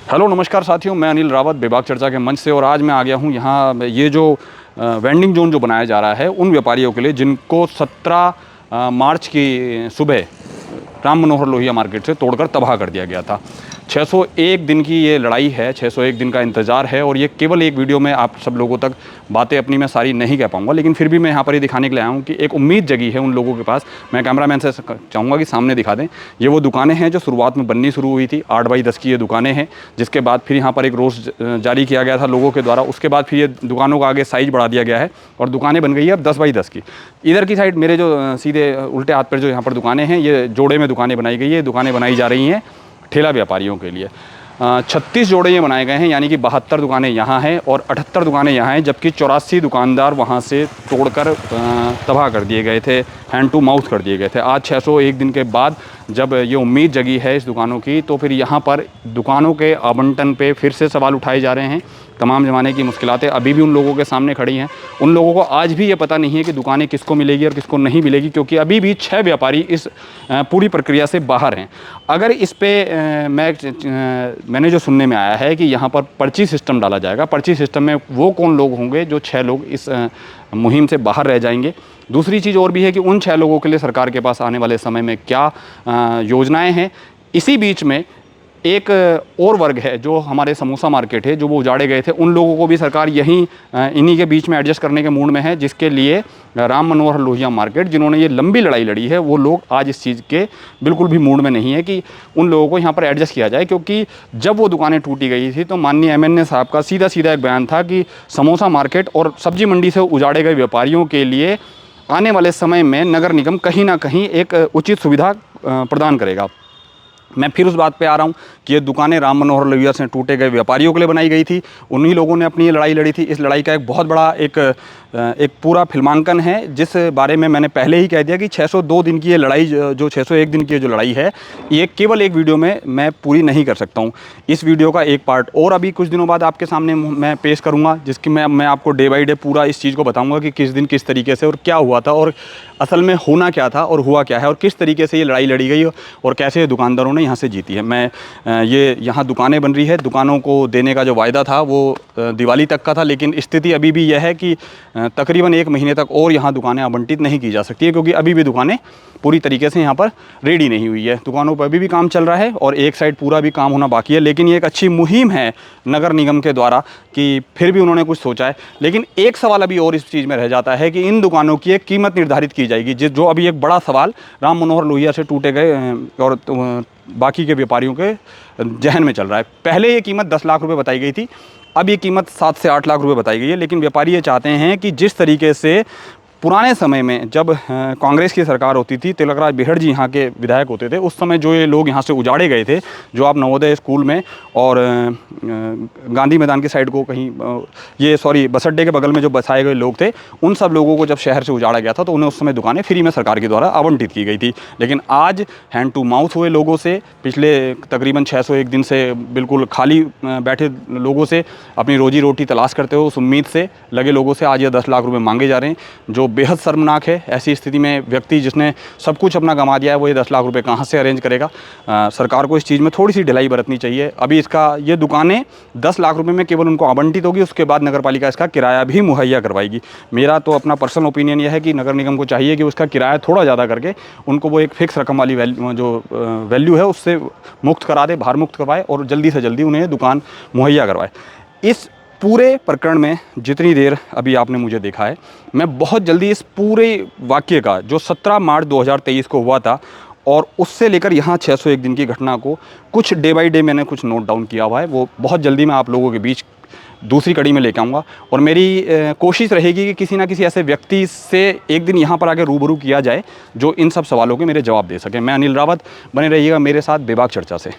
Hello नमस्कार साथियों, मैं अनिल रावत बेबाक चर्चा के मंच से। और आज मैं आ गया हूँ यहाँ ये जो वेंडिंग जोन जो बनाया जा रहा है उन व्यापारियों के लिए जिनको 17 मार्च की सुबह राम मनोहर लोहिया मार्केट से तोड़कर तबाह कर दिया गया था। 601 दिन की ये लड़ाई है, 601 दिन का इंतज़ार है। और ये केवल एक वीडियो में आप सब लोगों तक बातें अपनी मैं सारी नहीं कह पाऊंगा, लेकिन फिर भी मैं यहाँ पर ये दिखाने के लिए आया हूँ कि एक उम्मीद जगी है उन लोगों के पास। मैं कैमरामैन से चाहूँगा कि सामने दिखा दें। ये वो दुकानें हैं जो शुरुआत में बननी शुरू हुई थी। 8 बाई 10 की ये दुकानें हैं, जिसके बाद फिर यहाँ पर एक रोज़ जारी किया गया था लोगों के द्वारा। उसके बाद फिर ये दुकानों का आगे साइज़ बढ़ा दिया गया है और दुकानें बन गई है अब 10 बाई 10 की। इधर की साइड मेरे जो सीधे उल्टे हाथ पर जो यहाँ पर दुकानें हैं, ये जोड़े में दुकानें बनाई गई है। दुकानें बनाई जा रही हैं ठेला व्यापारियों के लिए। 36 जोड़े ये बनाए गए हैं, यानी कि 72 दुकानें यहाँ हैं और 78 दुकानें यहाँ हैं, जबकि 84 दुकानदार वहाँ से तोड़कर तबाह कर दिए गए थे, हैंड टू माउथ कर दिए गए थे। आज 601 दिन के बाद जब ये उम्मीद जगी है इस दुकानों की, तो फिर यहाँ पर दुकानों के आवंटन पे फिर से सवाल उठाए जा रहे हैं। तमाम ज़माने की मुश्किलातें अभी भी उन लोगों के सामने खड़ी हैं। उन लोगों को आज भी ये पता नहीं है कि दुकानें किसको मिलेगी और किसको नहीं मिलेगी, क्योंकि अभी भी 6 व्यापारी इस पूरी प्रक्रिया से बाहर हैं। अगर इस पे मैंने जो सुनने में आया है कि यहाँ पर पर्ची सिस्टम डाला जाएगा। पर्ची सिस्टम में वो कौन लोग होंगे जो 6 लोग इस मुहिम से बाहर रह जाएंगे। दूसरी चीज़ और भी है कि उन 6 लोगों के लिए सरकार के पास आने वाले समय में क्या योजनाएं हैं। इसी बीच में एक और वर्ग है जो हमारे समोसा मार्केट है, जो वो उजाड़े गए थे, उन लोगों को भी सरकार यहीं इन्हीं के बीच में एडजस्ट करने के मूड में है, जिसके लिए राम मनोहर लोहिया मार्केट, जिन्होंने ये लंबी लड़ाई लड़ी है, वो लोग आज इस चीज़ के बिल्कुल भी मूड में नहीं है कि उन लोगों को यहाँ पर एडजस्ट किया जाए। क्योंकि जब वो दुकानें टूटी गई थी तो माननीय MNA साहब का सीधा सीधा एक बयान था कि समोसा मार्केट और सब्जी मंडी से उजाड़े गए व्यापारियों के लिए आने वाले समय में नगर निगम कहीं ना कहीं एक उचित सुविधा प्रदान करेगा। मैं फिर उस बात पे आ रहा हूँ कि ये दुकानें राम मनोहर लोहिया से टूटे गए व्यापारियों के लिए बनाई गई थी। उन्हीं लोगों ने अपनी ये लड़ाई लड़ी थी। इस लड़ाई का एक बहुत बड़ा एक पूरा फिल्मांकन है, जिस बारे में मैंने पहले ही कह दिया कि 602 दिन की ये लड़ाई, जो 601 दिन की जो लड़ाई है, ये केवल एक वीडियो में मैं पूरी नहीं कर सकता हूँ। इस वीडियो का एक पार्ट और अभी कुछ दिनों बाद आपके सामने मैं पेश करूँगा, जिसकी मैं आपको डे बाई डे पूरा इस चीज़ को बताऊँगा कि किस दिन किस तरीके से और क्या हुआ था और असल में होना क्या था और हुआ क्या है और किस तरीके से ये लड़ाई लड़ी गई और कैसे दुकानदारों ने यहाँ से जीती है। मैं ये यहाँ दुकानें बन रही है, दुकानों को देने का जो वायदा था वो दिवाली तक का था, लेकिन स्थिति अभी भी यह है कि तकरीबन 1 महीने तक और यहाँ दुकानें आवंटित नहीं की जा सकती है, क्योंकि अभी भी दुकानें पूरी तरीके से यहाँ पर रेडी नहीं हुई है। दुकानों पर अभी भी काम चल रहा है और एक साइड पूरा भी काम होना बाकी है। लेकिन ये एक अच्छी मुहिम है नगर निगम के द्वारा कि फिर भी उन्होंने कुछ सोचा है। लेकिन एक सवाल अभी और इस चीज़ में रह जाता है कि इन दुकानों की एक कीमत निर्धारित की जाएगी, जो अभी एक बड़ा सवाल राम मनोहर लोहिया से टूटे गए और बाकी के व्यापारियों के जहन में चल रहा है। पहले ये कीमत 10 लाख रुपए बताई गई थी, अब ये कीमत 7 से 8 लाख रुपए बताई गई है। लेकिन व्यापारी ये चाहते हैं कि जिस तरीके से पुराने समय में जब कांग्रेस की सरकार होती थी, तिलकराज बेहड़ जी यहाँ के विधायक होते थे, उस समय जो ये लोग यहाँ से उजाड़े गए थे, जो आप नवोदय स्कूल में और गांधी मैदान की साइड को कहीं बस अड्डे के बगल में जो बसाए गए लोग थे, उन सब लोगों को जब शहर से उजाड़ा गया था तो उन्हें उस समय दुकानें फ्री में सरकार के द्वारा आवंटित की गई थी। लेकिन आज हैंड टू माउथ हुए लोगों से, पिछले तकरीबन 601 दिन से बिल्कुल खाली बैठे लोगों से, अपनी रोजी रोटी तलाश करते हो उस उम्मीद से लगे लोगों से आज ये 10 लाख रुपये मांगे जा रहे हैं, जो बेहद शर्मनाक है। ऐसी स्थिति में व्यक्ति जिसने सब कुछ अपना गंवा दिया है, वो ये 10 लाख रुपए कहाँ से अरेंज करेगा। सरकार को इस चीज़ में थोड़ी सी ढिलाई बरतनी चाहिए। अभी ये दुकानें 10 लाख रुपए में केवल उनको आवंटित होगी, उसके बाद नगरपालिका इसका किराया भी मुहैया करवाएगी। मेरा तो अपना पर्सनल ओपिनियन यह है कि नगर निगम को चाहिए कि उसका किराया थोड़ा ज़्यादा करके उनको वो एक फिक्स रकम वाली वैल्यू है उससे मुक्त करा दे, भार मुक्त करवाए और जल्दी से जल्दी उन्हें दुकान मुहैया करवाए। इस पूरे प्रकरण में जितनी देर अभी आपने मुझे देखा है, मैं बहुत जल्दी इस पूरे वाक्य का जो 17 मार्च 2023 को हुआ था और उससे लेकर यहाँ 601 दिन की घटना को कुछ डे बाई डे मैंने कुछ नोट डाउन किया हुआ है, वो बहुत जल्दी मैं आप लोगों के बीच दूसरी कड़ी में लेकर आऊँगा। और मेरी कोशिश रहेगी कि किसी ना किसी ऐसे व्यक्ति से एक दिन यहाँ पर आके रूबरू किया जाए जो इन सब सवालों के मेरे जवाब दे सके। मैं अनिल रावत, बने रहिएगा मेरे साथ बेबाक चर्चा से।